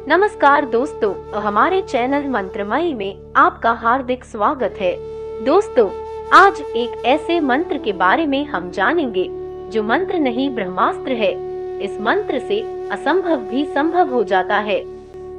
नमस्कार दोस्तों, हमारे चैनल मंत्रमयी में आपका हार्दिक स्वागत है। दोस्तों, आज एक ऐसे मंत्र के बारे में हम जानेंगे जो मंत्र नहीं ब्रह्मास्त्र है। इस मंत्र से असंभव भी संभव हो जाता है।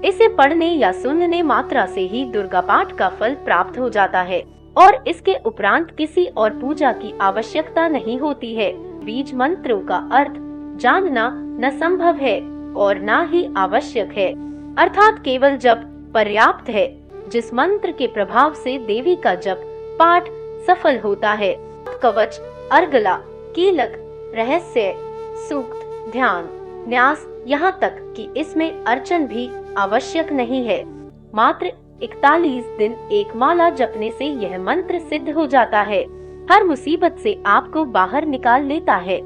इसे पढ़ने या सुनने मात्रा से ही दुर्गा पाठ का फल प्राप्त हो जाता है और इसके उपरांत किसी और पूजा की आवश्यकता नहीं होती है। बीज मंत्रों का अर्थ जानना न संभव है और न ही आवश्यक है, अर्थात केवल जप पर्याप्त है। जिस मंत्र के प्रभाव से देवी का जप पाठ सफल होता है, कवच, अर्गला, कीलक, रहस्य, सूक्त, ध्यान, न्यास, यहाँ तक कि इसमें अर्चन भी आवश्यक नहीं है। मात्र 41 दिन एक माला जपने से यह मंत्र सिद्ध हो जाता है। हर मुसीबत से आपको बाहर निकाल लेता है।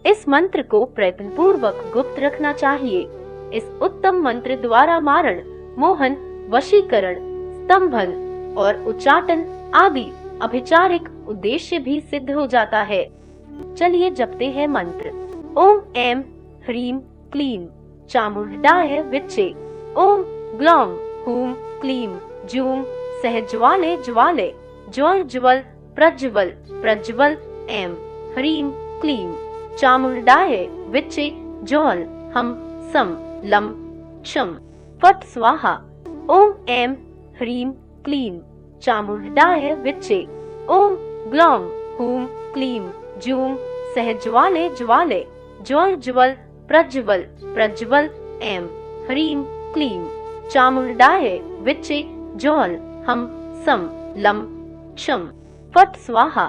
इस मंत्र को प्रयत्न पूर्वक गुप्त रखना चाहिए। इस उत्तम मंत्र द्वारा मारण, मोहन, वशीकरण, स्तंभन और उच्चाटन आदि अभिचारिक उद्देश्य भी सिद्ध हो जाता है। चलिए जपते हैं मंत्र। ओम ऐं ह्रीं क्लीं चामुंडाय विच्चे। ओम ग्लौं हूं क्लीं जूं सहज्वाले ज्वाले ज्वल प्रज्वल प्रज्वल। ऐं ह्रीं क्लीं चामुंडाय विच्चे ज्वल हम सम लं क्षं फट् स्वाहा। ओम ऐं ह्रीं क्लीं चामुंडाय विच्चे। ओम ग्लौं हूं क्लीं जूं सहज्वाले ज्वाले ज्वल प्रज्वल प्रज्वल। ऐं ह्रीं क्लीं चामुंडाय विच्चे ज्वल हम सम लं क्षं फट् स्वाहा।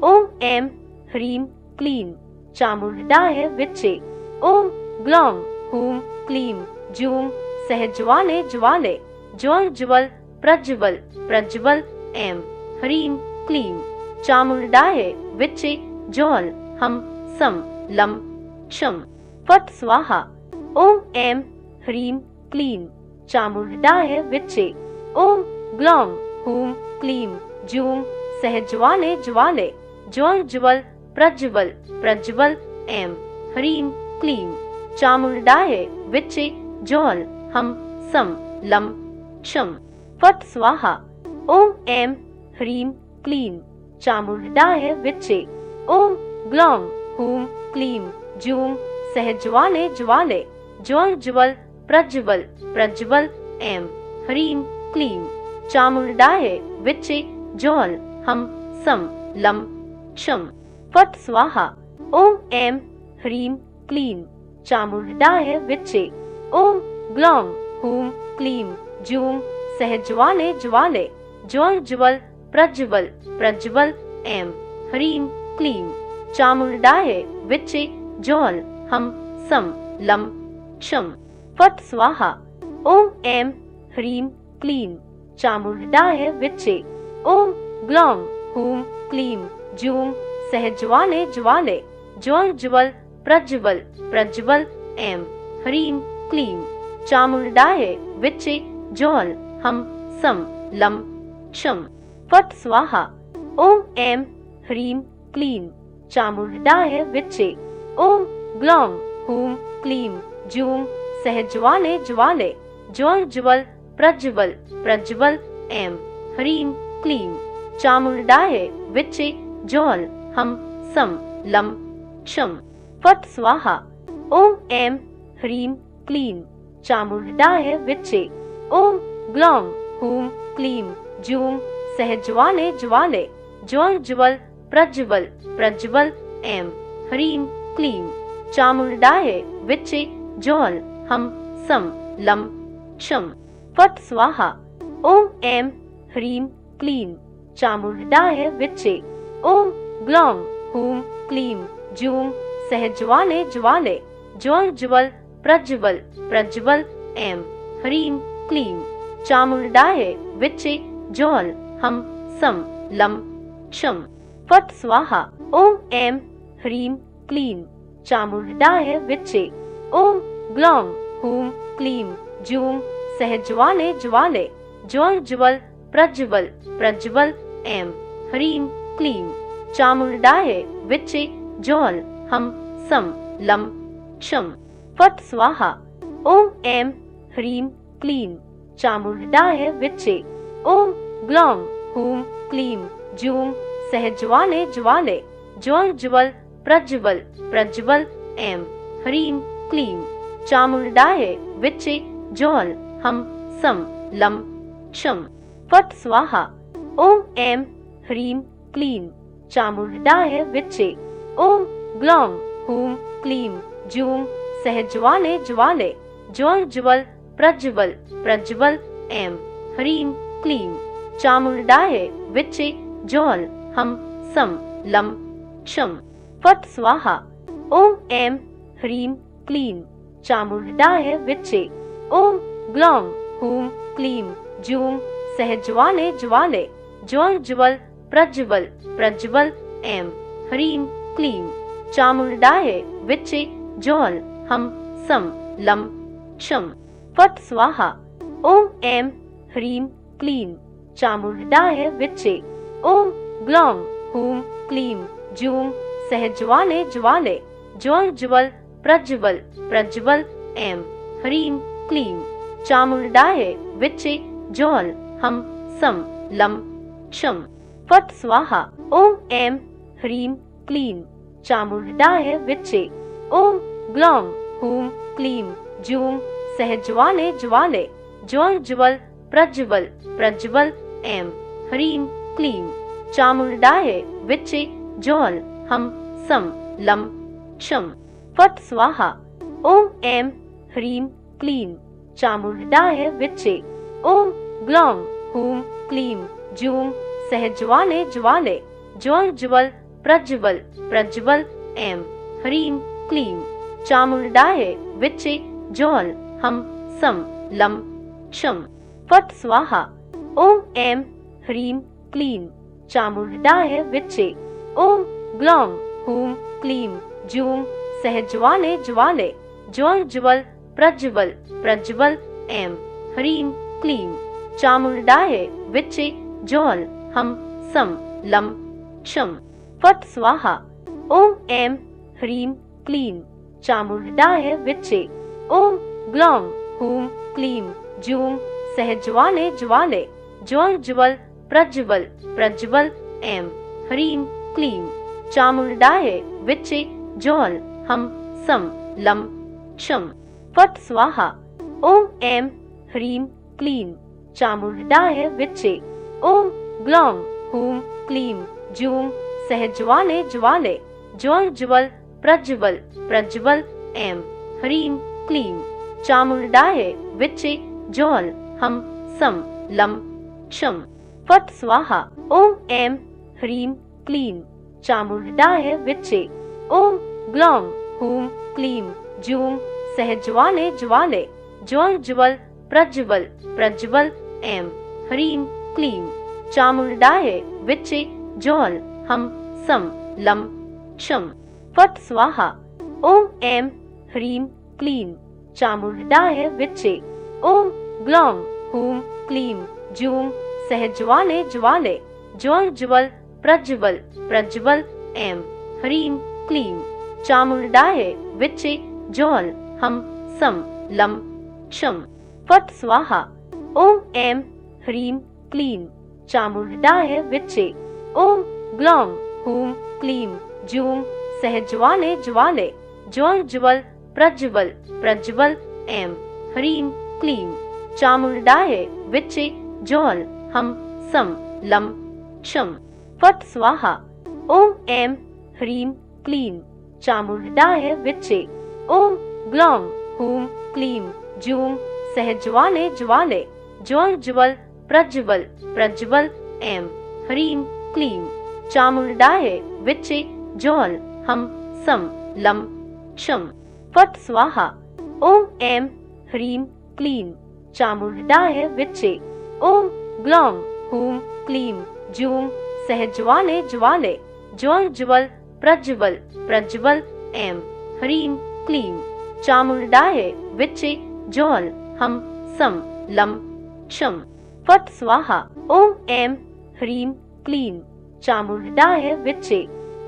ओम ऐं ह्रीं क्लीं चामुंडाय विच्चे। ओम ग्लौं हूं क्लीं जूं सहज्वाले ज्वाले ज्वल प्रज्वल प्रज्वल। ऐं ह्रीं क्लीं चामुंडाय विच्चे ज्वल हम सम लं क्षं फट् स्वाहा। ओम ऐं ह्रीं क्लीं चामुंडाय विच्चे। ओम ग्लौं हूं क्लीं जूं सहज्वाले ज्वाले ज्वल प्रज्वल प्रज्वल। ऐं ह्रीं क्लीं चामुंडाय विच्चे ज्वल हम सम लं क्षं फट् स्वाहा। ओम ऐं ह्रीं क्लीं चामुंडाय विच्चे। ओम ग्लौं हूं क्लीं जूं सहज्वाले ज्वाले ज्वल प्रज्वल प्रज्वल। ऐं ह्रीं क्लीं चामुंडाय विच्चे ज्वल हम सम लं क्षं फट् स्वाहा। ओम ऐं ह्रीं क्लीं चामुंडाय विच्चे। ओम ग्लौं हूं क्लीं जूं सहज्वाले ज्वाले ज्वल प्रज्वल प्रज्वल। ऐं ह्रीं क्लीं चामुंडाय विच्चे ज्वल हम सम लं क्षं फट् स्वाहा। ओम ऐं ह्रीं क्लीं चामुंडाय विच्चे। ओम ग्लौं हूं क्लीं जूं सहज्वाले ज्वाले ज्वल प्रज्वल प्रज्वल। ऐं ह्रीं क्लीं चामुंडाय विच्चे ज्वल हम सम लं क्षं फट् स्वाहा। ओम ऐं ह्रीं क्लीं चामुंडाय विच्चे। ओम ग्लौं हूं क्लीं जूं सहज्वाले ज्वाले ज्वल प्रज्वल प्रज्वल। ऐं ह्रीं क्लीं चामुंडाय विच्चे ज्वल हम सम लं क्षं फट् स्वाहा। ओम ऐं ह्रीं क्लीं चामुंडाय विच्चे। ओम ग्लौं हूं क्लीं जूं सहज्वाले ज्वाले ज्वल प्रज्वल प्रज्वल। ऐं ह्रीं क्लीं चामुंडाय विच्चे ज्वल हम सम लं क्षं फट् स्वाहा। ओम ऐं ह्रीं क्लीं चामुंडाय विच्चे। ओम ग्लौं हूं क्लीं जूं सहज्वाले ज्वाले ज्वल प्रज्वल प्रज्वल। ऐं ह्रीं क्लीं चामुंडाय विच्चे ज्वल हम सम लं क्षं फट् स्वाहा। ओम ऐं ह्रीं क्लीं चामुंडाय विच्चे। ओम ग्लौं हूं क्लीं जूं सहज्वाले ज्वाले ज्वल प्रज्वल प्रज्वल। ऐं ह्रीं क्लीं चामुंडाय विच्चे ज्वल हम सम लं क्षं फट् स्वाहा। ओम ऐं ह्रीं क्लीं चामुण्डाय विच्चे। ओम ग्लौं हूं क्लीं जूं सहज्वाले ज्वाले ज्वल प्रज्वल प्रज्वल ऐं ह्रीं क्लीं चामुण्डाय विच्चे। ज्वल हम सम लं क्षं फट् स्वाहा। ओम ऐं ह्रीं क्लीं चामुण्डाय विच्चे। ओम ग्लौं हूं क्लीं जूं सहज्वाले ज्वाले ज्वल प्रज्वल प्रज्वल ऐं ह्रीं क्लीं चामुण्डाय विच्चे। ज्वल हम सम लं क्षं फट् स्वाहा। ओम ऐं ह्रीं क्लीं चामुण्डाय विच्चे। ओम ग्लौं हूं क्लीं जूं सहज्वाले ज्वाले ज्वल प्रज्वल प्रज्वल ऐं ह्रीं क्लीं चामुण्डाय विच्चे। ज्वल हम सम लं क्षं फट् स्वाहा। ओम ऐं ह्रीं क्लीं चामुण्डाय विच्चे। ओम ग्लौं हूं क्लीं जूं सहज्वाले ज्वाले ज्वल प्रज्वल प्रज्वल ऐं ह्रीं क्लीं चामुण्डाय विच्चे। ज्वल हम सम लं क्षं फट् स्वाहा। ओम ऐं ह्रीं क्लीं चामुण्डाय विच्चे। ओम ग्लौं हूं क्लीं जूं सहज्वाले ज्वाले ज्वल प्रज्वल प्रज्वल ऐं ह्रीं क्लीं चामुण्डाय विच्चे। ज्वल हम सम लं क्षं फट् स्वाहा। ओम ऐं ह्रीं क्लीं चामुण्डाय विच्चे। ओम ग्लौं हूं क्लीं जूं सहज्वाले ज्वाले ज्वल प्रज्वल प्रज्वल ऐं ह्रीं क्लीं चामुण्डाय विच्चे। ज्वल हम सम लं क्षं फट् स्वाहा। ओम ऐं ह्रीं क्लीं चामुण्डाय विच्चे। ओम ग्लौं हूं क्लीं जूं सहज्वाले ज्वाले ज्वल प्रज्वल प्रज्वल ऐं ह्रीं क्लीं चामुण्डाय विच्चे। ज्वल हम सम लं क्षं फट् स्वाहा। ओम ऐं ह्रीं क्लीं चामुण्डाय विच्चे। ओम ग्लौं हूं क्लीं जूं सहज्वाले ज्वाले ज्वल प्रज्वल प्रज्वल ऐं ह्रीं क्लीं चामुण्डाय विच्चे। ज्वल हम सम लं क्षं फट् स्वाहा। ओम ऐं ह्रीं क्लीं चामुण्डाय विच्चे। ओम ग्लौं हूं क्लीं जूं सहज्वाले ज्वाले ज्वल प्रज्वल प्रज्वल ऐं ह्रीं क्लीं चामुण्डाय विच्चे। ज्वल हम सम लं क्षं फट् स्वाहा। ओम ऐं ह्रीं क्लीं चामुण्डाय विच्चे। ओम ग्लौं हूं क्लीं जूं सहज्वाले ज्वाले ज्वल प्रज्वल प्रज्वल ऐं ह्रीं क्लीं चामुण्डाय विच्चे। ज्वल हम सम लं क्षं फट् स्वाहा। ओम ऐं ह्रीं क्लीं चामुण्डाय विच्चे। ओम ग्लौं हूं क्लीं जूं सहज्वाले ज्वाले ज्वल प्रज्वल प्रज्वल ऐं ह्रीं क्लीं चामुण्डाय विच्चे। ज्वल हम सम लं क्षं फट् स्वाहा। ओम ऐं ह्रीं क्लीं चामुण्डाय विच्चे। ओम ग्लौं हूं क्लीं जूं सहज्वाले ज्वाले ज्वल प्रज्वल प्रज्वल ऐं ह्रीं क्लीं चामुण्डाय विच्चे। ज्वल हम सम लं क्षं फट् स्वाहा। ओम ऐं ह्रीं क्लीं चामुण्डाय विच्चे। ओम ग्लौं हूं क्लीं जूं सहज्वाले ज्वाले ज्वल प्रज्वल प्रज्वल ऐं ह्रीं क्लीं चामुण्डाय विच्चे। ज्वल हम सम लं क्षं फट् स्वाहा। ओम ऐं ह्रीं क्लीं चामुण्डाय विच्चे। ओम ग्लौं हूं क्लीं जूं सहज्वाले ज्वाले ज्वल प्रज्वल प्रज्वल ऐं ह्रीं क्लीं चामुण्डाय विच्चे। ज्वल हम सम लं क्षं फट् स्वाहा। ओम ऐं ह्रीं क्लीं चामुण्डाय विच्चे।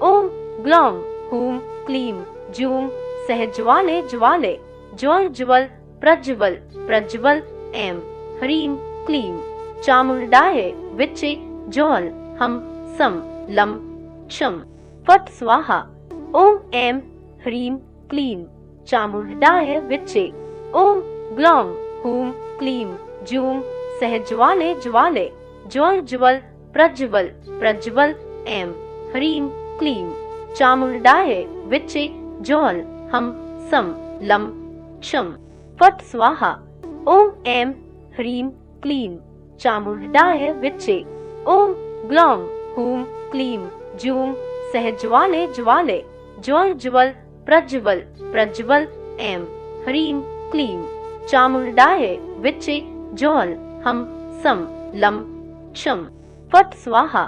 ओम ग्लौं हूं क्लीं जूं सहज्वाले ज्वाले ज्वल प्रज्वल प्रज्वल ऐं ह्रीं क्लीं चामुण्डाय विच्चे ज्वल हम सं लं क्षं फट् स्वाहा। ॐ ऐं ह्रीं क्लीं चामुण्डाय विच्चे ॐ ग्लौं हूं क्लीं जूं सहज्वाले ज्वाले ज्वल ज्वल प्रज्वल प्रज्वल ऐं ह्रीं क्लीं चामुण्डाय विच्चे ज्वल हम सं लं क्षं फट् स्वाहा। ॐ ऐं ह्रीं क्लीं चामुण्डाय विच्चे ॐ ग्लौं हूं क्लीं जूं सहज्वाले ज्वाले ज्वल ज्वल प्रज्वल प्रज्वल ऐं ह्रीं क्लीं चामुण्डाय विच्चे ज्वल हम सं लं क्षं फट् स्वाहा।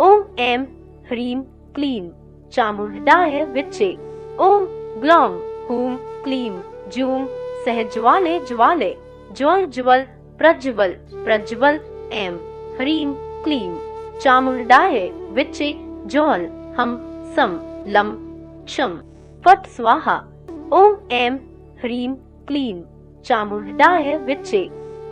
ॐ ऐं ह्रीं क्लीं चामुण्डाय विच्चे ॐ ग्लौं हूं क्लीं जूं सहज्वाले ज्वाले ज्वल ज्वल प्रज्वल प्रज्वल ऐं ह्रीं क्लीं चामुण्डाय विच्चे ज्वल हम सं लं क्षं फट् स्वाहा। ॐ ऐं ह्रीं क्लीं चामुण्डाय विच्चे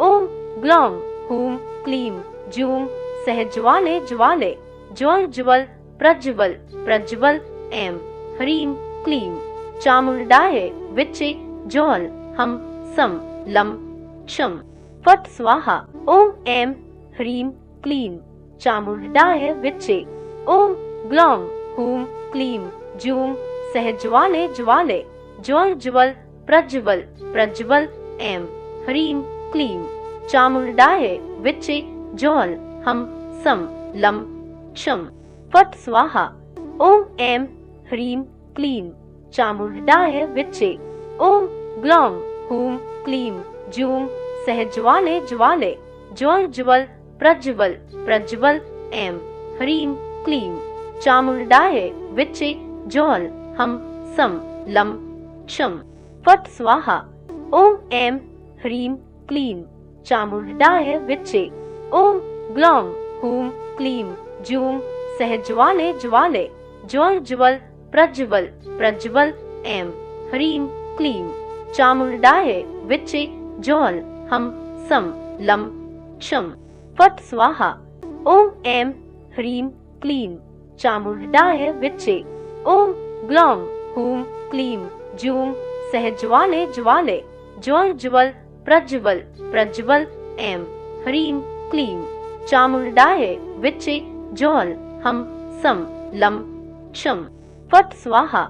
ॐ ग्लौं हूं क्लीं जूं सहज्वाले ज्वाले ज्वल ज्वल प्रज्वल प्रज्वल ऐं ह्रीं क्लीं चामुण्डाय विच्चे ज्वल हम सं लं क्षं फट् स्वाहा। ॐ ऐं ह्रीं क्लीं चामुण्डाय विच्चे ॐ ग्लौं हूं क्लीं जूं सहज्वाले ज्वाले ज्वल ज्वल प्रज्वल प्रज्वल ऐं ह्रीं क्लीं चामुण्डाय विच्चे ज्वल हम सं लं क्षं फट् स्वाहा। ॐ ऐं ह्रीं क्लीं चामुण्डाय विच्चे ॐ ग्लौं हूं क्लीं जूं सहज्वाले ज्वाले ज्वल ज्वल प्रज्वल प्रज्वल ऐं ह्रीं क्लीं चामुण्डाय विच्चे ज्वल हम सं लं क्षं फट् स्वाहा। ॐ ऐं ह्रीं क्लीं चामुण्डाय विच्चे ॐ ग्लौं हूं क्लीं जूं सहज्वाले ज्वाले ज्वल ज्वल प्रज्वल प्रज्वल ऐं ह्रीं क्लीं चामुण्डाय विच्चे ज्वल हम सं लं क्षं फट् स्वाहा। ॐ ऐं ह्रीं क्लीं चामुण्डाय विच्चे ॐ ग्लौं हूं क्लीं जूं सहज्वाले ज्वाले ज्वल ज्वल प्रज्वल प्रज्वल ऐं ह्रीं क्लीं चामुण्डाय विच्चे ज्वल हम सं लं क्षं फट् स्वाहा।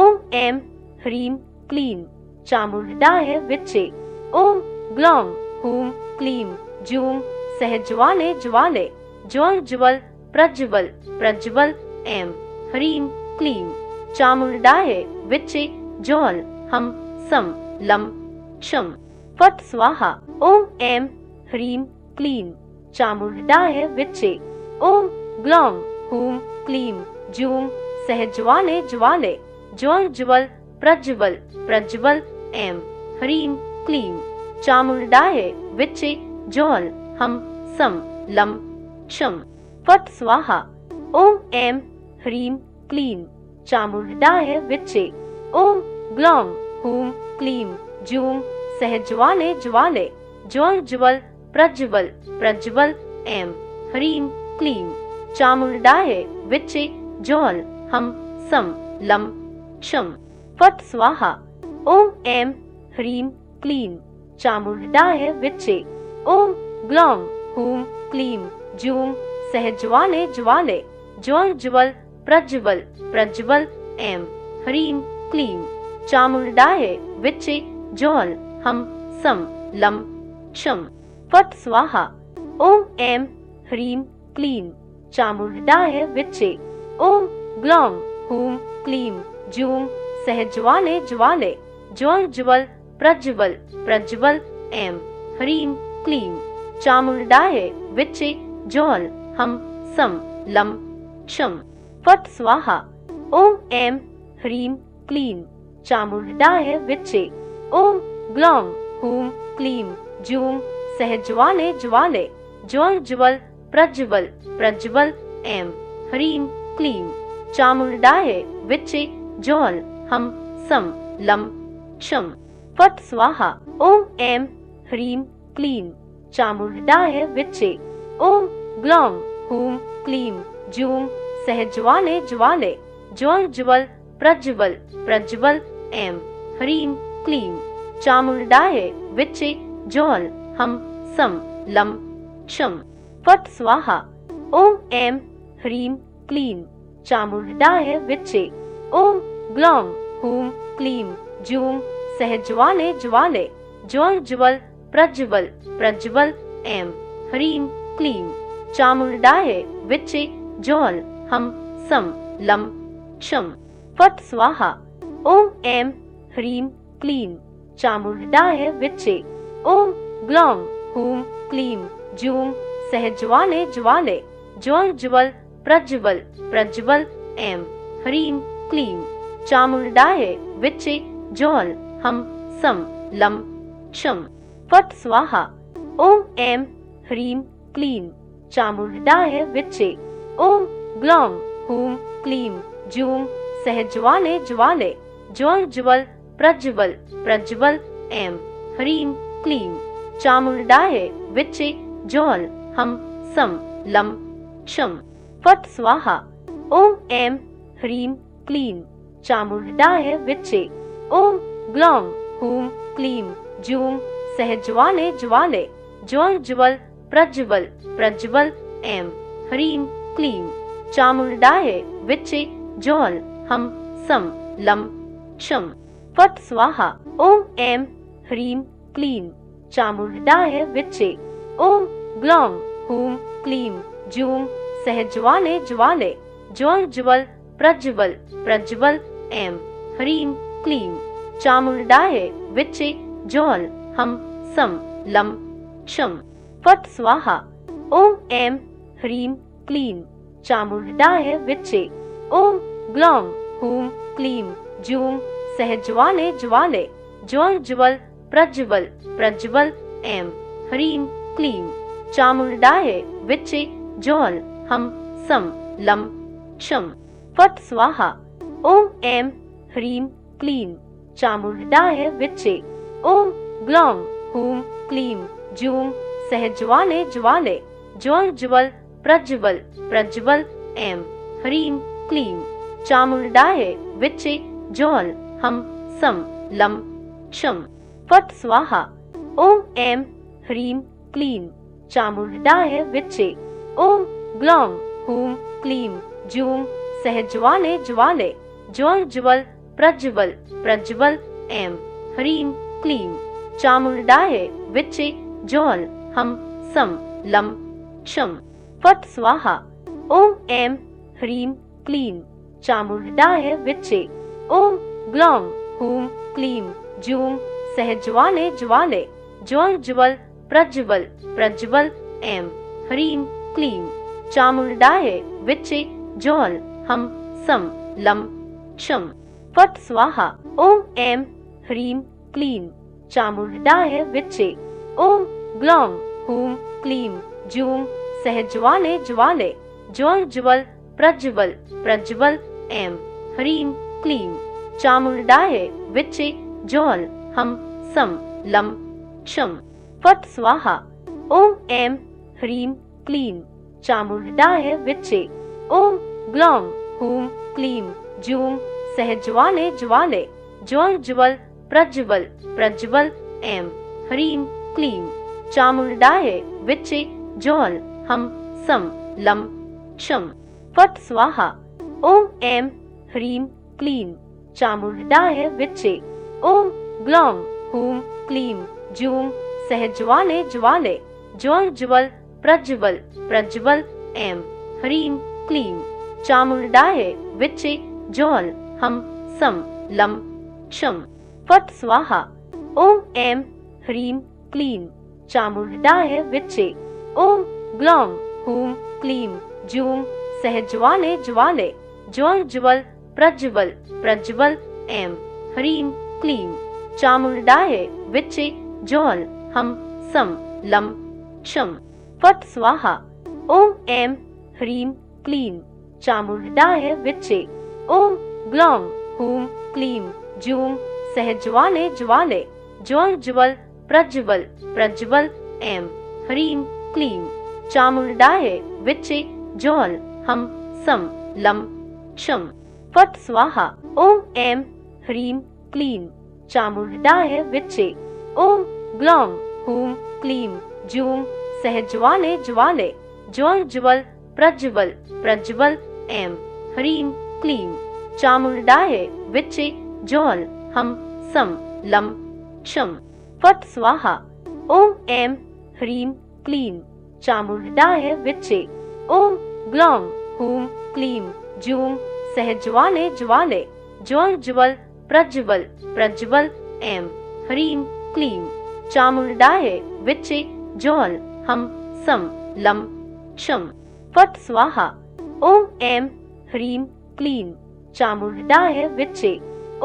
ॐ ऐं ह्रीं क्लीं चामुण्डाय विच्चे ॐ ग्लौं हूं क्लीं जूं सहज्वाले ज्वाले ज्वल ज्वल प्रज्वल प्रज्वल ऐं ह्रीं क्लीं चामुण्डाय विच्चे ज्वल हम सं लं क्षं फट् स्वाहा। ॐ ऐं ह्रीं क्लीं चामुण्डाय विच्चे ॐ ग्लौं हूं क्लीं जूं सहज्वाले ज्वाले ज्वल ज्वल प्रज्वल प्रज्वल ऐं ह्रीं क्लीं चामुण्डाय विच्चे ज्वल हम सं लं क्षं फट् स्वाहा। ॐ ऐं ह्रीं क्लीं चामुण्डाय विच्चे ॐ ग्लौं हूं क्लीं जूं सहज्वाले ज्वाले ज्वल ज्वल प्रज्वल प्रज्वल ऐं ह्रीं क्लीं चामुण्डाय विच्चे ज्वल हम सं लं क्षं फट् स्वाहा। ॐ ऐं ह्रीं क्लीं चामुण्डाय विच्चे ॐ ग्लौं हूं क्लीं जूं सहज्वाले ज्वाले ज्वल ज्वल प्रज्वल प्रज्वल ऐं ह्रीं क्लीं चामुण्डाय विच्चे ज्वल हम सं लं क्षं फट् स्वाहा। ॐ ऐं ह्रीं क्लीं चामुण्डाय विच्चे ॐ ग्लौं हूं क्लीं जूं सहज्वाले ज्वाले ज्वल ज्वल प्रज्वल प्रज्वल ऐं ह्रीं क्लीं चामुण्डाय विच्चे ज्वल हम सं लं क्षं फट् स्वाहा। ॐ ऐं ह्रीं क्लीं चामुण्डाय विच्चे ॐ ग्लौं हूं क्लीं जूं सहज्वाले ज्वाले ज्वल ज्वल प्रज्वल प्रज्वल ऐं ह्रीं क्लीं चामुण्डाय विच्चे ज्वल हम सं लं क्षं फट् स्वाहा। ओम ऐं ह्रीं क्लीं चामुण्डाय विच्चे। ओम ग्लौं हूं क्लीं जूं सहज्वाले ज्वाले ज्वल प्रज्वल प्रज्वल। ऐं ह्रीं क्लीं चामुण्डाय विच्चे ज्वल हम सम लं क्षं। फट् स्वाहा। ओम ऐं ह्रीं क्लीं चामुण्डाय विच्चे। ओम ग्लौं हूं क्लीं जूं सहज्वाले ज्वाले ज्वल प्रज्वल प्रज्वल। ऐं ह्रीं क्लीं चामुण्डाय विच्चे ज्वल हम सम लं क्षं। फट् स्वाहा। ओम ऐं ह्रीं क्लीं चामुण्डाय विच्चे। ओम ग्लौं हूं क्लीं जूं सहज्वाले ज्वाले ज्वल प्रज्वल प्रज्वल। ऐं ह्रीं क्लीं चामुण्डाय विच्चे ज्वल हम सम लं क्षं। फट् स्वाहा। ओम ऐं ह्रीं क्लीं चामुण्डाय विच्चे। ओम ग्लौं हूं क्लीं जूं सहज्वाले ज्वाले ज्वल प्रज्वल प्रज्वल। ऐं ह्रीं क्लीं चामुण्डाय विच्चे ज्वल हम सम लं क्षं। फट् स्वाहा। ओम ऐं ह्रीं क्लीं चामुण्डाय विच्चे। ओम ग्लौं हूं क्लीं जूं सहज्वाले ज्वाले ज्वल प्रज्वल प्रज्वल। ऐं ह्रीं क्लीं चामुण्डाय विच्चे ज्वल हम सम लं क्षं। फट् स्वाहा। ओम ऐं ह्रीं क्लीं चामुण्डाय विच्चे। ओम ग्लौं हूं क्लीं जूं सहज्वाले ज्वाले ज्वल प्रज्वल प्रज्वल। ऐं ह्रीं क्लीं चामुण्डाय विच्चे ज्वल हम सम लं क्षं। फट् स्वाहा। ओम ऐं ह्रीं क्लीं चामुण्डाय विच्चे। ओम ग्लौं हूं क्लीं जूं सहज्वाले ज्वाले ज्वल प्रज्वल प्रज्वल। ऐं ह्रीं क्लीं चामुण्डाय विच्चे ज्वल हम सम लं क्षं। फट् स्वाहा। ओम ऐं ह्रीं क्लीं चामुण्डाय विच्चे। ओम ग्लौं हूं क्लीं जूं सहज्वाले ज्वाले ज्वल प्रज्वल प्रज्वल। ऐं ह्रीं क्लीं चामुण्डाय विच्चे ज्वल हम सम लं क्षं। फट् स्वाहा। ओम ऐं ह्रीं क्लीं चामुण्डाय विच्चे। ओम ग्लौं हूं क्लीं जूं सहज्वाले ज्वाले ज्वल प्रज्वल प्रज्वल। ऐं ह्रीं क्लीं चामुण्डाय विच्चे ज्वल हम सम लं क्षं। फट् स्वाहा। ओम ऐं ह्रीं क्लीं चामुण्डाय विच्चे। ओम ग्लौं हूं क्लीं जूं सहज्वाले ज्वाले ज्वल प्रज्वल प्रज्वल। ऐं ह्रीं क्लीं चामुण्डाय विच्चे ज्वल हम सम लं क्षं। फट् स्वाहा। ओम ऐं ह्रीं क्लीं चामुण्डाय विच्चे। ओम ग्लौं हूं क्लीं जूं सहज्वाले ज्वाले ज्वल प्रज्वल प्रज्वल। ऐं ह्रीं क्लीं चामुण्डाय विच्चे ज्वल हम सम लं क्षं। फट् स्वाहा। ओम ऐं ह्रीं क्लीं चामुण्डाय विच्चे। ओम ग्लौं हूं क्लीं जूं सहज्वाले ज्वाले ज्वल प्रज्वल प्रज्वल। ऐं ह्रीं क्लीं चामुण्डाय विच्चे ज्वल हम सम लं क्षं। फट् स्वाहा। ओम ऐं ह्रीं क्लीं चामुण्डाय विच्चे। ओम ग्लौं हूं क्लीं जूं सहज्वाले ज्वाले ज्वल प्रज्वल प्रज्वल। ऐं ह्रीं क्लीं चामुण्डाय विच्चे ज्वल हम सम लं क्षं। फट् स्वाहा। ओम ऐं ह्रीं क्लीं चामुण्डाय विच्चे। ओम ग्लौं हूं क्लीं जूं सहज्वाले ज्वाले ज्वल प्रज्वल प्रज्वल। ऐं ह्रीं क्लीं चामुण्डाय विच्चे ज्वल हम सम लं क्षं। फट् स्वाहा। ओम ऐं ह्रीं क्लीं चामुण्डाय विच्चे। ओम ग्लौं हूं क्लीं जूं सहज्वाले ज्वाले ज्योज्ज्वल प्रज्वल प्रज्वल ऐं ह्रीं क्लीं चामुण्डायै विच्चे ज्वल हम सम लं क्षं फट् स्वाहा। ॐ ऐं ह्रीं क्लीं चामुण्डायै विच्चे ॐ ग्लौं हूं क्लीं जूं सहज्वाले ज्वाले ज्योज्ज्वल प्रज्वल प्रज्वल ऐं ह्रीं क्लीं चामुण्डायै विच्चे ज्वल हम सम लं क्षं फट् स्वाहा। ॐ ऐं ह्रीं क्लीं चामुण्डायै विच्चे ॐ ग्लौं हूं क्लीं जूं सहज्वाले ज्वाले ज्योज्ज्वल प्रज्वल प्रज्वल ऐं ह्रीं क्लीं चामुण्डायै विच्चे ज्वल हम सम लं क्षं फट् स्वाहा। ॐ ऐं ह्रीं क्लीं चामुण्डायै विच्चे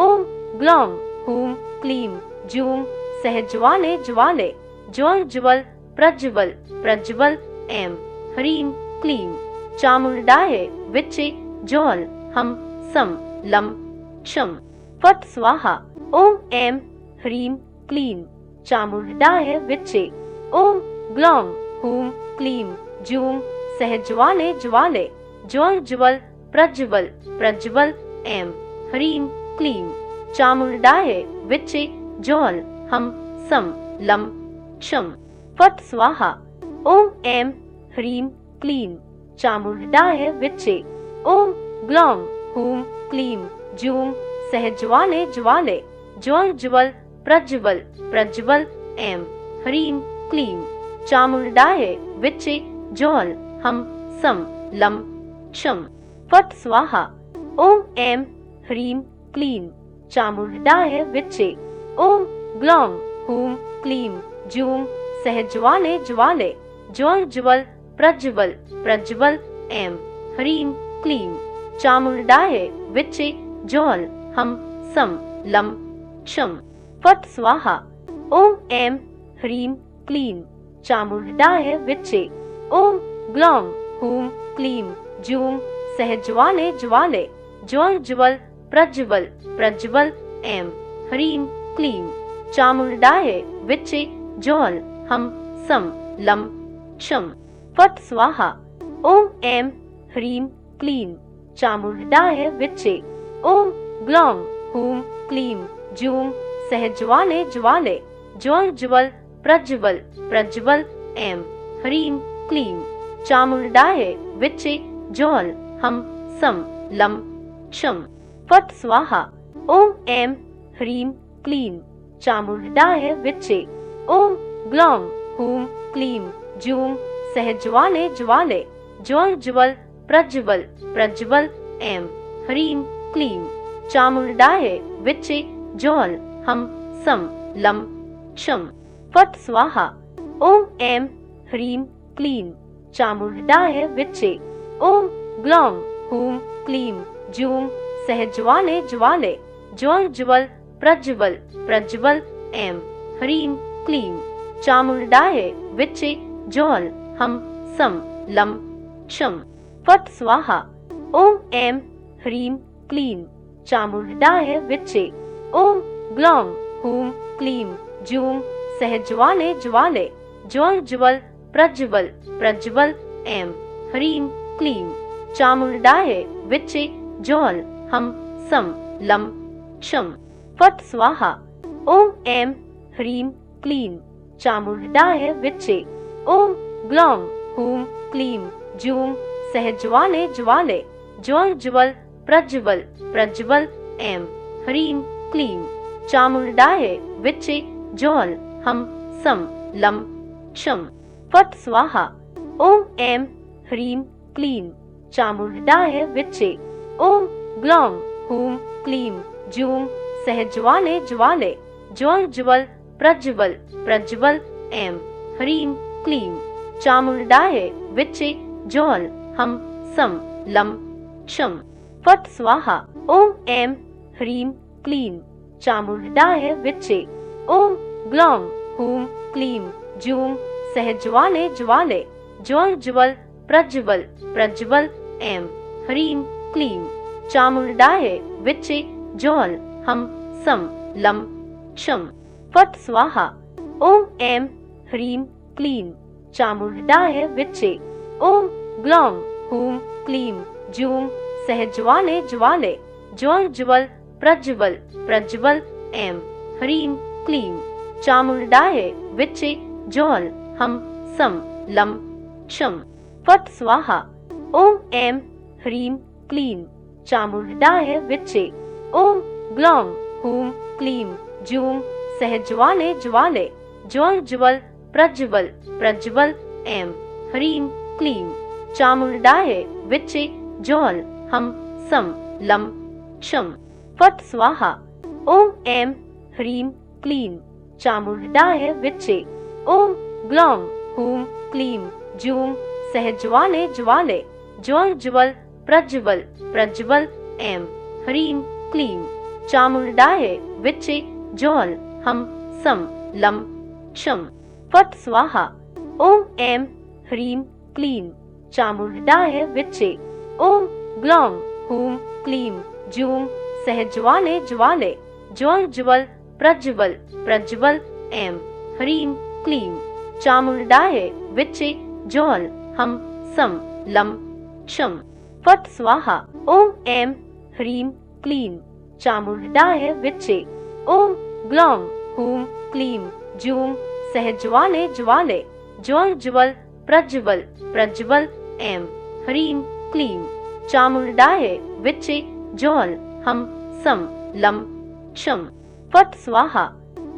ॐ ग्लौं हूं क्लीं जूं सहज्वाले ज्वाले ज्योज्ज्वल प्रज्वल प्रज्वल ऐं ह्रीं क्लीं चामुण्डायै विच्चे ज्वल हम सम लं क्षं फट् स्वाहा। ॐ ऐं ह्रीं क्लीं चामुण्डायै विच्चे ॐ ग्लौं हूं क्लीं जूं सहज्वाले ज्वाले ज्योज्ज्वल प्रज्वल प्रज्वल ऐं ह्रीं क्लीं चामुण्डायै विच्चे ज्वल हम सम लं क्षं फट् स्वाहा। ॐ ऐं ह्रीं क्लीं चामुण्डायै विच्चे ॐ ग्लौं हूं क्लीं जूं सहज्वाले ज्वाले ज्योज्ज्वल प्रज्वल प्रज्वल ऐं ह्रीं क्लीं चामुण्डायै विच्चे ज्वल हम सम लं क्षं फट् स्वाहा। ॐ ऐं ह्रीं क्लीं चामुण्डायै विच्चे ॐ ग्लौं हूं क्लीं जूं सहज्वाले ज्वाले ज्योज्ज्वल प्रज्वल प्रज्वल ऐं ह्रीं क्लीं चामुण्डायै विच्चे ज्वल हम सम लं क्षं फट् स्वाहा। ॐ ऐं ह्रीं क्लीं चामुण्डायै विच्चे ॐ ग्लौं हूं क्लीं जूं सहज्वाले ज्वाले ज्योज्ज्वल प्रज्वल प्रज्वल ऐं ह्रीं क्लीं चामुण्डायै विच्चे ज्वल हम सम लं क्षं फट् स्वाहा। ॐ ऐं ह्रीं क्लीं चामुण्डायै विच्चे ॐ ग्लौं हूं क्लीं जूं सहज्वाले ज्वाले ज्योज्ज्वल प्रज्वल प्रज्वल ऐं ह्रीं क्लीं चामुण्डायै विच्चे ज्वल हम सम लं क्षं फट् स्वाहा। ॐ ऐं ह्रीं क्लीं चामुण्डायै विच्चे ॐ ग्लौं हूं क्लीं जूं सहज्वाले ज्वाले ज्योज्ज्वल प्रज्वल प्रज्वल ऐं ह्रीं क्लीं चामुण्डायै विच्चे ज्वल हम सम लं क्षं फट् स्वाहा। ॐ ऐं ह्रीं क्लीं चामुण्डायै विच्चे ॐ ग्लौं हूं क्लीं जूं सहज्वाले ज्वाले ज्योज्ज्वल प्रज्वल प्रज्वल ऐं ह्रीं क्लीं चामुण्डायै विच्चे ज्वल हम सम लं क्षं फट् स्वाहा। ॐ ऐं ह्रीं क्लीं चामुण्डायै विच्चे ॐ ग्लौं हूं क्लीं जूं सहज्वाले ज्वाले ज्योज्ज्वल प्रज्वल प्रज्वल ऐं ह्रीं क्लीं चामुण्डायै विच्चे ज्वल हम सम लं क्षं फट् स्वाहा। ॐ ऐं ह्रीं क्लीं चामुण्डायै विच्चे ॐ ग्लौं हूं क्लीं जूं सहज्वाले ज्वाले ज्योज्ज्वल प्रज्वल प्रज्वल ऐं ह्रीं क्लीं चामुण्डायै विच्चे ज्वल हम सम लं क्षं फट् स्वाहा। ॐ ऐं ह्रीं क्लीं चामुण्डायै विच्चे ॐ ग्लौं हूं क्लीं जूं सहज्वाले ज्वाले ज्योज्ज्वल प्रज्वल प्रज्वल ऐं ह्रीं क्लीं चामुण्डायै विच्चे ज्वल हम सम लं क्षं फट् स्वाहा। ॐ ऐं ह्रीं क्लीं चामुण्डायै विच्चे ॐ ग्लौं हूं क्लीं जूं सहज्वाले ज्वाले ज्योज्ज्वल प्रज्वल प्रज्वल ऐं ह्रीं क्लीं चामुण्डायै विच्चे ज्वल हम सम लं क्षं फट् स्वाहा। ओम ऐं ह्रीं क्लीं चामुण्डाय विच्चे। ओम ग्लौं हूं क्लीं जूं सहज्वाले ज्वाले ज्वल प्रज्वल प्रज्वल। ऐं ह्रीं क्लीं चामुण्डाय विच्चे ज्वल हम सम लं क्षं। फट् स्वाहा। ओम ऐं ह्रीं क्लीं चामुण्डाय विच्चे। ओम ग्लौं हूं क्लीं जूं सहज्वाले ज्वाले ज्वल प्रज्वल प्रज्वल। ऐं ह्रीं क्लीं चामुण्डाय विच्चे ज्वल हम सम लं क्षं। फट् स्वाहा। ओम ऐं ह्रीं क्लीं चामुण्डाय विच्चे। ओम ग्लौं हूं क्लीं जूं सहज्वाले ज्वाले ज्वल प्रज्वल प्रज्वल। ऐं ह्रीं क्लीं चामुण्डाय विच्चे ज्वल हम सम लं क्षं। फट् स्वाहा। ओम ऐं ह्रीं क्लीं चामुण्डाय विच्चे। ओम ग्लौं हूं क्लीं जूं सहज्वाले ज्वाले ज्वल प्रज्वल प्रज्वल। ऐं ह्रीं क्लीं चामुण्डाय विच्चे ज्वल हम सम लं क्षं। फट् स्वाहा। ओम ऐं ह्रीं क्लीं चामुण्डाय विच्चे। ओम ग्लौं हूं क्लीं जूं सहज्वाले ज्वाले ज्वल प्रज्वल प्रज्वल। ऐं ह्रीं क्लीं चामुण्डाय विच्चे ज्वल हम सम लं क्षं। फट् स्वाहा।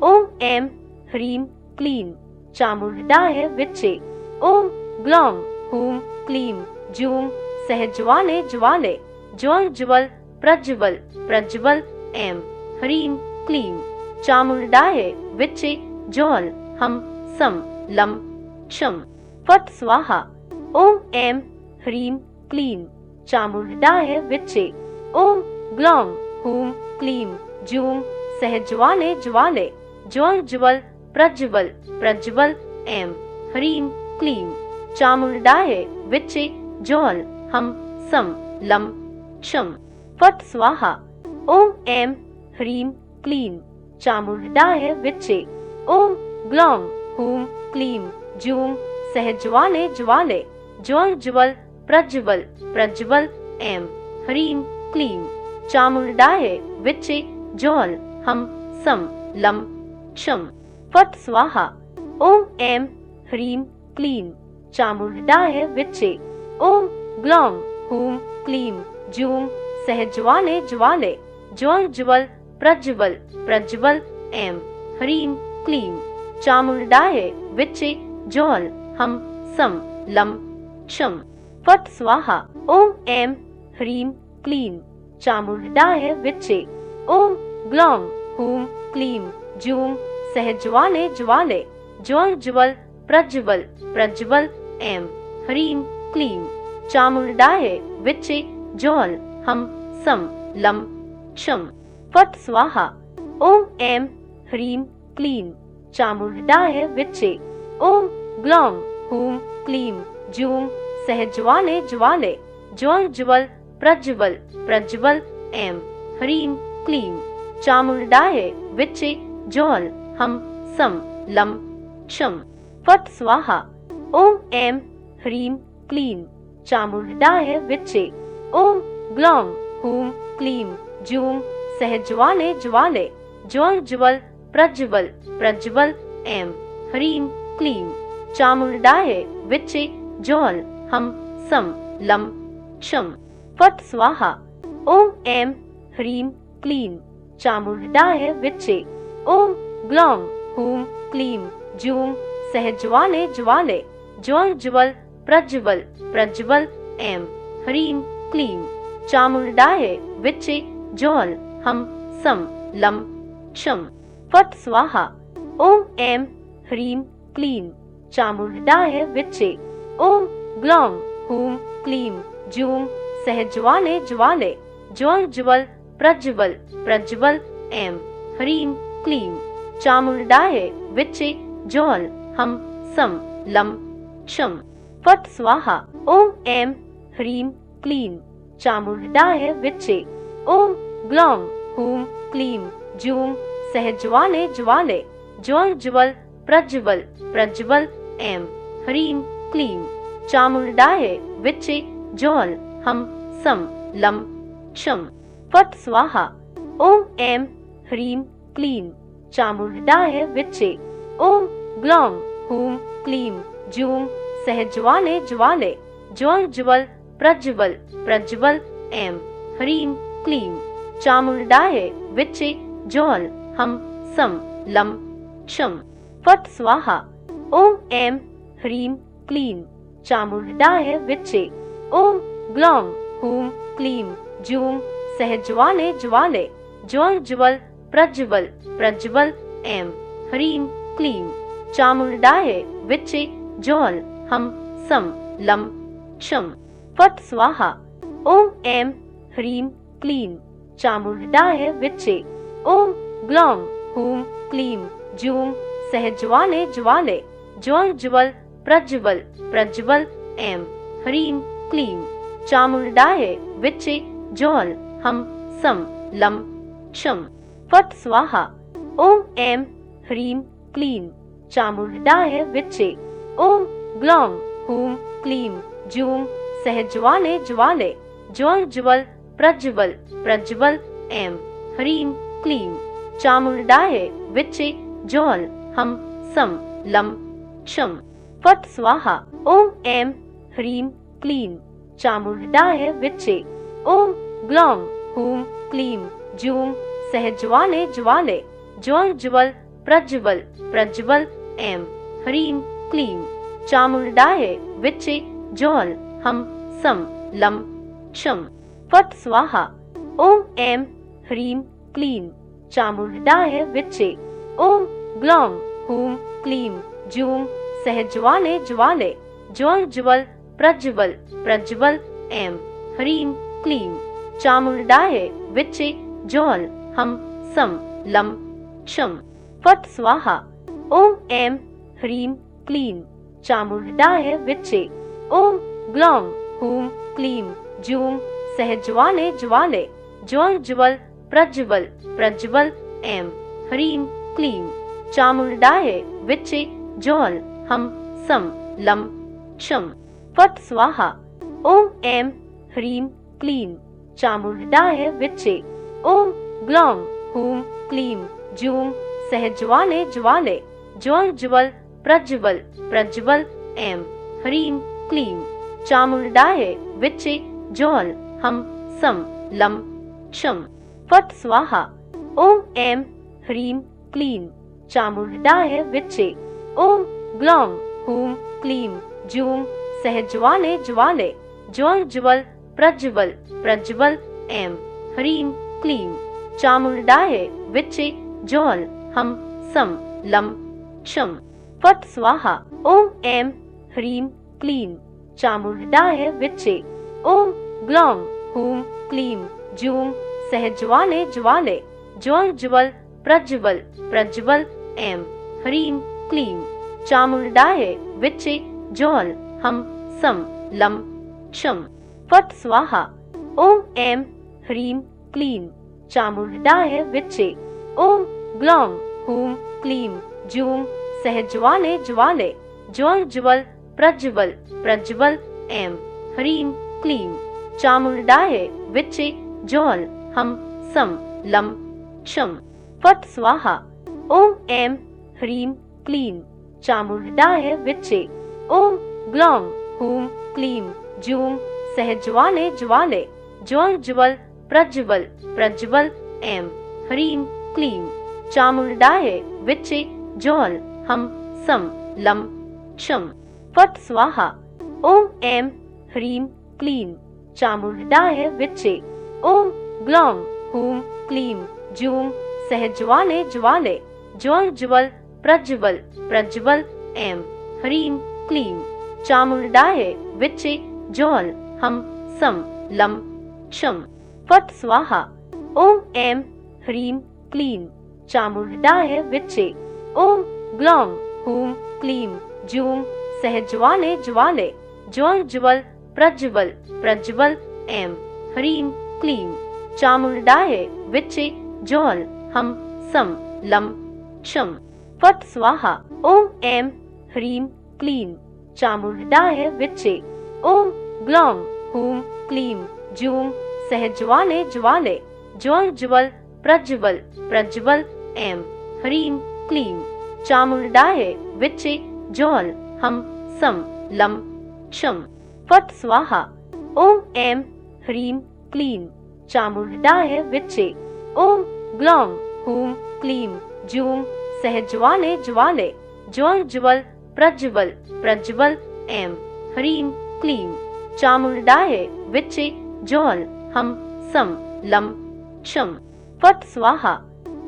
ओम ऐं ह्रीं क्लीं चामुण्डाय विच्चे। ओम ग्लौं हूं क्लीं जूं सहज्वाले ज्वाले ज्वल प्रज्वल प्रज्वल। ऐं ह्रीं क्लीं चामुण्डाय विच्चे ज्वल हम सम लं क्षं। फट् स्वाहा। ओम ऐं ह्रीं क्लीं चामुण्डाय विच्चे। ओम ग्लौं हूं क्लीं जूं सहज्वाले ज्वाले ज्वल प्रज्वल प्रज्वल। ऐं ह्रीं क्लीं चामुण्डाय विच्चे ज्वल हम सम लं क्षं। फट् स्वाहा। ओम ऐं ह्रीं क्लीं चामुण्डाय विच्चे। ओम ग्लौं हूं क्लीं जूं सहज्वाले ज्वाले ज्वल प्रज्वल प्रज्वल। ऐं ह्रीं क्लीं चामुण्डाय विच्चे ज्वल हम सम लं क्षं। फट् स्वाहा। ओम ऐं ह्रीं क्लीं चामुण्डाय विच्चे। ओम ग्लौं हूं क्लीं जूं सहज्वाले ज्वाले ज्वल प्रज्वल प्रज्वल। ऐं ह्रीं क्लीं चामुण्डाय विच्चे ज्वल हम सम लं क्षं। फट् स्वाहा। ओम ऐं ह्रीं क्लीं चामुण्डाय विच्चे। ओम ग्लौं हूं क्लीं जूं सहज्वाले ज्वाले ज्वल प्रज्वल प्रज्वल। ऐं ह्रीं क्लीं चामुण्डाय विच्चे ज्वल हम सम लं क्षं। फट् स्वाहा। ओम ऐं ह्रीं क्लीं चामुण्डाय विच्चे। ओम ग्लौं हूं क्लीं जूं सहज्वाले ज्वाले ज्वल प्रज्वल प्रज्वल। ऐं ह्रीं क्लीं चामुण्डाय विच्चे ज्वल हम सम लं क्षं। फट् स्वाहा। ओम ऐं ह्रीं क्लीं चामुण्डाय विच्चे। ओम ग्लौं हूं क्लीं जूं सहज्वाले ज्वाले ज्वल प्रज्वल प्रज्वल। ऐं ह्रीं क्लीं चामुण्डाय विच्चे ज्वल हम सम लं क्षं। फट् स्वाहा। ओम ऐं ह्रीं क्लीं चामुण्डाय विच्चे। ओम ग्लौं हूं क्लीं जूं सहज्वाले ज्वाले ज्वल प्रज्वल प्रज्वल। ऐं ह्रीं क्लीं चामुण्डाय विच्चे ज्वल हम सम लं क्षं। फट् स्वाहा। ओम ऐं ह्रीं क्लीं चामुण्डाय विच्चे। ओम ग्लौं हूं क्लीं जूं सहज्वाले ज्वाले ज्वल प्रज्वल प्रज्वल। ऐं ह्रीं क्लीं चामुण्डाय विच्चे ज्वल हम सम लं क्षं। फट् स्वाहा। ओम ऐं ह्रीं क्लीं चामुण्डाय विच्चे। ओम ग्लौं हूं क्लीं जूं सहज्वाले ज्वाले ज्योज्ज्वल प्रज्वल प्रज्वल ऐं ह्रीं क्लीं चामुण्डायै विच्चे ज्वल हम सम लं क्षं फट् स्वाहा। ॐ ऐं ह्रीं क्लीं चामुण्डायै विच्चे ॐ ग्लौं हूं क्लीं जूं सहज्वाले ज्वाले ज्योज्ज्वल प्रज्वल प्रज्वल ऐं ह्रीं क्लीं चामुण्डायै विच्चे ज्वल हम सम लं क्षं फट् स्वाहा। ॐ ऐं ह्रीं क्लीं चामुण्डायै विच्चे ॐ ग्लौं हूं क्लीं जूं सहज्वाले ज्वाले ज्योज्ज्वल प्रज्वल प्रज्वल ऐं ह्रीं क्लीं चामुण्डायै विच्चे ज्वल हम सम लं क्षं फट् स्वाहा। ॐ ऐं ह्रीं क्लीं चामुण्डायै विच्चे ॐ ग्लौं हूं क्लीं जूं सहज्वाले ज्वाले ज्योज्ज्वल प्रज्वल प्रज्वल ऐं ह्रीं क्लीं चामुण्डायै विच्चे ज्वल हम सम लं क्षं फट् स्वाहा। ॐ ऐं ह्रीं क्लीं चामुण्डायै विच्चे ॐ ग्लौं हूं क्लीं जूं सहज्वाले ज्वाले ज्योज्ज्वल प्रज्वल प्रज्वल ऐं ह्रीं क्लीं चामुण्डायै विच्चे ज्वल हम सम लं क्षं फट् स्वाहा। ॐ ऐं ह्रीं क्लीं चामुण्डायै विच्चे ॐ ग्लौं हूं क्लीं जूं सहज्वाले ज्वाले ज्योज्ज्वल प्रज्वल प्रज्वल ऐं ह्रीं क्लीं चामुण्डायै विच्चे ज्वल हम सम लं क्षं फट् स्वाहा। ॐ ऐं ह्रीं क्लीं चामुण्डायै विच्चे ॐ ग्लौं हूं क्लीं जूं सहज्वाले ज्वाले ज्योज्ज्वल प्रज्वल प्रज्वल ऐं ह्रीं क्लीं चामुण्डायै विच्चे ज्वल हम सम लं क्षं फट् स्वाहा। ॐ ऐं ह्रीं क्लीं चामुण्डायै विच्चे ॐ ग्लौं हूं क्लीं जूं सहज्वाले ज्वाले ज्योज्ज्वल प्रज्वल प्रज्वल ऐं ह्रीं क्लीं चामुण्डायै विच्चे ज्वल हम सम लं क्षं फट् स्वाहा। ॐ ऐं ह्रीं क्लीं चामुण्डायै विच्चे ॐ ग्लौं हूं क्लीं जूं सहज्वाले ज्वाले ज्योज्ज्वल प्रज्वल प्रज्वल ऐं ह्रीं क्लीं चामुण्डायै विच्चे ज्वल हम सम लं क्षं फट् स्वाहा। ॐ ऐं ह्रीं क्लीं चामुण्डायै विच्चे ॐ ग्लौं हूं क्लीं जूं सहज्वाले ज्वाले ज्योज्ज्वल प्रज्वल प्रज्वल ऐं ह्रीं क्लीं चामुण्डायै विच्चे ज्वल हम सम लं क्षं फट् स्वाहा। ॐ ऐं ह्रीं क्लीं चामुण्डायै विच्चे ॐ ग्लौं हूं क्लीं जूं सहज्वाले ज्वाले ज्योज्ज्वल प्रज्वल प्रज्वल ऐं ह्रीं क्लीं चामुण्डायै विच्चे ज्वल हम सम लं क्षं फट् स्वाहा। ॐ ऐं ह्रीं क्लीं चामुण्डायै विच्चे ॐ ग्लौं हूं क्लीं जूं सहज्वाले ज्वाले ज्योज्ज्वल प्रज्वल प्रज्वल ऐं ह्रीं क्लीं चामुण्डायै विच्चे ज्वल हम सम लं क्षं फट् स्वाहा। ॐ ऐं ह्रीं क्लीं चामुण्डायै विच्चे ॐ ग्लौं हूं क्लीं जूं सहज्वाले ज्वाले ज्योज्ज्वल प्रज्वल प्रज्वल ऐं ह्रीं क्लीं चामुण्डायै विच्चे ज्वल हम सम लं क्षं फट् स्वाहा। ॐ ऐं ह्रीं क्लीं चामुण्डायै विच्चे ॐ ग्लौं हूं क्लीं जूं सहज्वाले ज्वाले ज्योज्ज्वल प्रज्वल प्रज्वल ऐं ह्रीं क्लीं चामुण्डायै विच्चे ज्वल हम सम लं क्षं फट् स्वाहा। ॐ ऐं ह्रीं क्लीं चामुण्डायै विच्चे ॐ ग्लौं हूं क्लीं जूं सहज्वाले ज्वाले ज्योज्ज्वल प्रज्वल प्रज्वल ऐं ह्रीं क्लीं चामुण्डायै विच्चे ज्वल हम सम लं क्षं फट स्वाहा। ओम ऐं ह्रीं क्लीं चामुण्डाय विच्चे। ओम ग्लौं हूं क्लीं जूं सहज्वाले ज्वाले ज्वल प्रज्वल प्रज्वल। ऐं ह्रीं क्लीं चामुण्डाय विच्चे ज्वल हम सम लं क्षं। फट स्वाहा। ओम ऐं ह्रीं क्लीं चामुण्डाय विच्चे। ओम ग्लौं हूं क्लीं जूं सहज्वाले ज्वाले ज्वल प्रज्वल प्रज्वल। ऐं ह्रीं क्लीं चामुण्डाय विच्चे ज्वल हम सम लं क्षं। फट स्वाहा।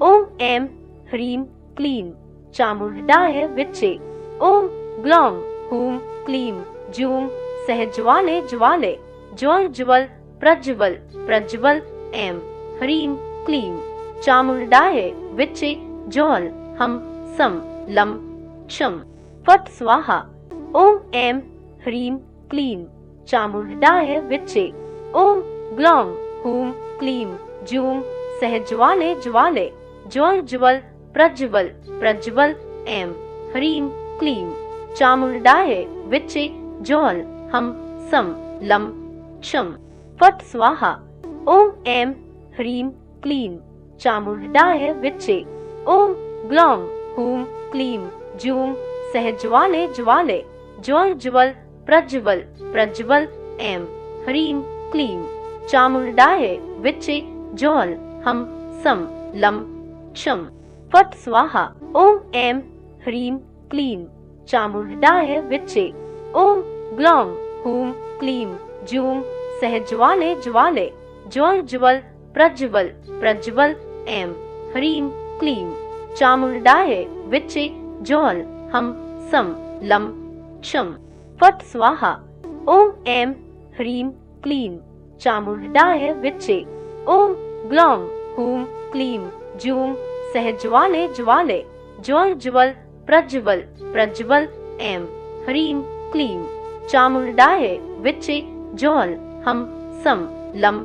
ओम ऐं ह्रीं क्लीं चामुण्डाय विच्चे। ओम ग्लौं हूं क्लीं जूं सहज्वाले ज्वाले ज्वल प्रज्वल प्रज्वल। ऐं ह्रीं क्लीं चामुण्डाय विच्चे ज्वल हम सम लं क्षं। फट स्वाहा। ओम ऐं ह्रीं क्लीं चामुण्डाय विच्चे। ओम ग्लौं हूं क्लीं जूं सहज्वाले ज्वाले ज्वल प्रज्वल प्रज्वल। ऐं ह्रीं क्लीं चामुण्डाय विच्चे ज्वल हम सम लं क्षं। फट स्वाहा। ओम ऐं ह्रीं क्लीं चामुण्डाय विच्चे। ओम ग्लौं हूं क्लीं जूं सहज्वाले ज्वाले ज्वल प्रज्वल प्रज्वल। ऐं ह्रीं क्लीं चामुण्डाय विच्चे ज्वल हम सम लं क्षं। फट स्वाहा। ओम ऐं ह्रीं क्लीं चामुण्डाय विच्चे। ओम ग्लौं हूं क्लीं जूं सहज्वाले ज्वाले ज्वल प्रज्वल प्रज्वल। ऐं ह्रीं क्लीं चामुण्डाय विच्चे ज्वल हम सम लं क्षं। फट स्वाहा। ओम ऐं ह्रीं क्लीं चामुण्डाय विच्चे। ओम ग्लौं हूं क्लीं जूं सहज्वाले ज्वाले ज्वल प्रज्वल प्रज्वल। ऐं ह्रीं क्लीं चामुण्डाय विच्चे ज्वल हम सम लं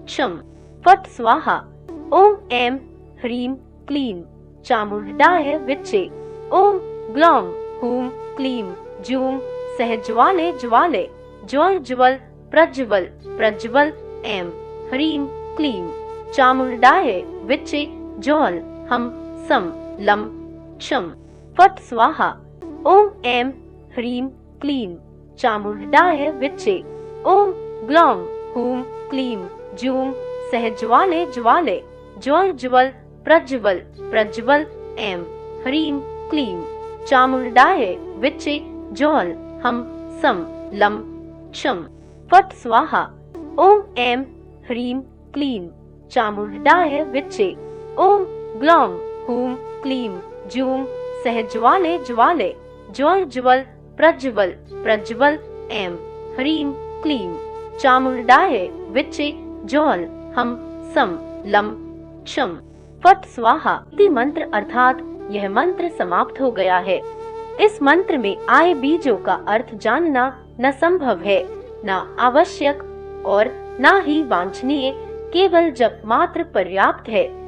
क्षं। फट स्वाहा। ओम ऐं ह्रीं क्लीं चामुण्डाय विच्चे। ओम ग्लौं हूं क्लीं जूं सहज्वाले ज्वाले ज्वल प्रज्वल प्रज्वल। ऐं ह्रीं क्लीं चामुण्डाय विच्चे ज्वल हम सम लं क्षं। फट स्वाहा। ओम ऐं ह्रीं क्लीं चामुण्डाय विच्चे। ओम ग्लौं हूं क्लीं जूं सहज्वाले ज्वाले ज्वल प्रज्वल प्रज्वल। ऐं ह्रीं क्लीं चामुण्डाय विच्चे ज्वल हम सम लं क्षं। फट स्वाहा। ओम ऐं ह्रीं क्लीं चामुण्डाय विच्चे। ओम ग्लौं हूं क्लीं जूं सहज्वाले ज्वाले ज्वल प्रज्वल प्रज्वल। ऐं ह्रीं क्लीं चामुण्डाय विच्चे ज्वल हम सम लं क्षं। फट स्वाहा। इति मंत्र अर्थात यह मंत्र समाप्त हो गया है। इस मंत्र में आए बीजों का अर्थ जानना न संभव है, न आवश्यक और न ही वांछनीय, केवल जप मात्र पर्याप्त है।